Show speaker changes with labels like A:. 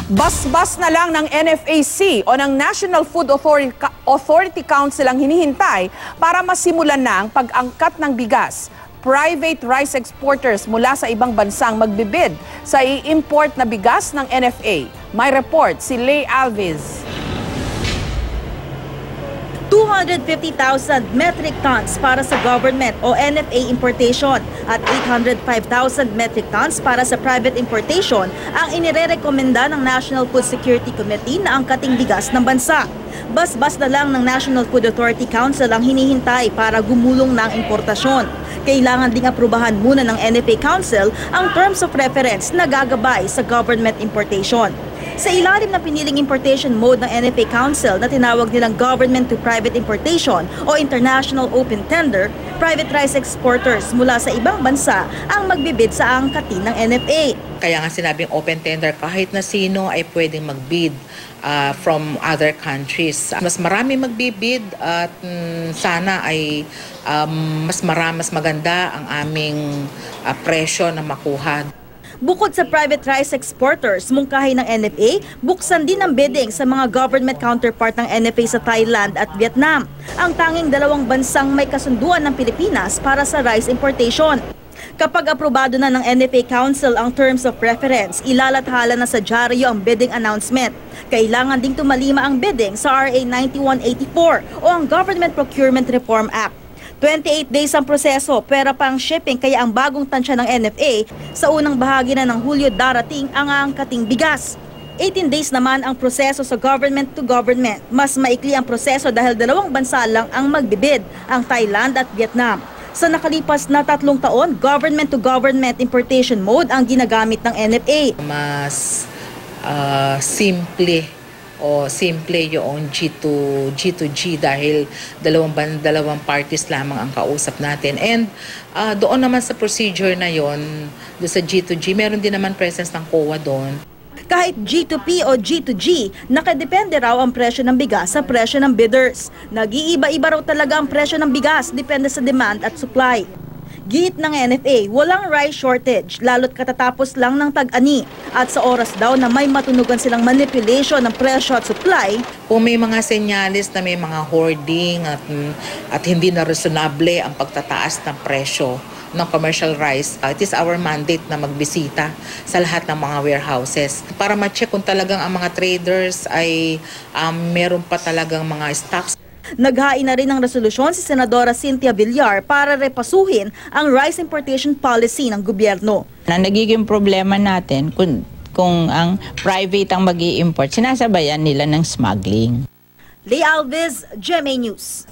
A: Basbas na lang ng NFAC o ng National Food Authority Council ang hinihintay para masimulan na ang pag-angkat ng bigas. Private rice exporters mula sa ibang bansang magbibid sa i-import na bigas ng NFA. May report si Lay Alves.
B: 250,000 metric tons para sa government o NFA importation at 805,000 metric tons para sa private importation ang inirerekomenda ng National Food Security Committee na angkating bigas ng bansa. Basbas na lang ng National Food Authority Council ang hinihintay para gumulong ng importasyon. Kailangan ding aprubahan muna ng NFA Council ang terms of reference na gagabay sa government importation. Sa ilalim ng piniling importation mode ng NFA Council na tinawag nilang Government to Private Importation o International Open Tender, private rice exporters mula sa ibang bansa ang magbibid sa angkatin ng NFA.
C: Kaya nga sinabing open tender, kahit na sino ay pwedeng magbid from other countries. Mas marami magbibid at sana ay mas maganda ang aming presyo na makuha.
B: Bukod sa private rice exporters, mungkahi ng NFA, buksan din ang bidding sa mga government counterpart ng NFA sa Thailand at Vietnam, ang tanging dalawang bansang may kasunduan ng Pilipinas para sa rice importation. Kapag aprobado na ng NFA Council ang terms of reference, ilalathala na sa dyaryo ang bidding announcement. Kailangan ding tumalima ang bidding sa RA 9184 o ang Government Procurement Reform Act. 28 days ang proseso, pera pang shipping, kaya ang bagong tansya ng NFA sa unang bahagi na ng Hulyo darating ang aangkating bigas. 18 days naman ang proseso sa government to government. Mas maikli ang proseso dahil dalawang bansa lang ang magbibid, ang Thailand at Vietnam. Sa nakalipas na 3 taon, government to government importation mode ang ginagamit ng NFA.
C: Mas simple yung G2G dahil dalawang parties lamang ang kausap natin. And doon naman sa procedure na yon, doon sa G2G, meron din naman presence ng COA doon.
B: Kahit G2P o G2G, nakadepende raw ang presyo ng bigas sa presyo ng bidders. Nag-iiba-iba raw talaga ang presyo ng bigas, depende sa demand at supply. Giit ng NFA, walang rice shortage, lalo't katatapos lang ng tag-ani. At sa oras daw na may matunugan silang manipulation ng presyo at supply,
C: kung may mga senyalis na may mga hoarding at hindi na reasonable ang pagtataas ng presyo ng commercial rice, it is our mandate na magbisita sa lahat ng mga warehouses para ma-check kung talagang ang mga traders ay meron pa talagang mga stocks.
B: Naghain na rin ng resolusyon si Senadora Cynthia Villar para repasuhin ang rice importation policy ng gobyerno.
D: Nagiging problema natin kung ang private ang mag-i-import, sinasabayan nila ng smuggling.
B: Lay Alves, GMA News.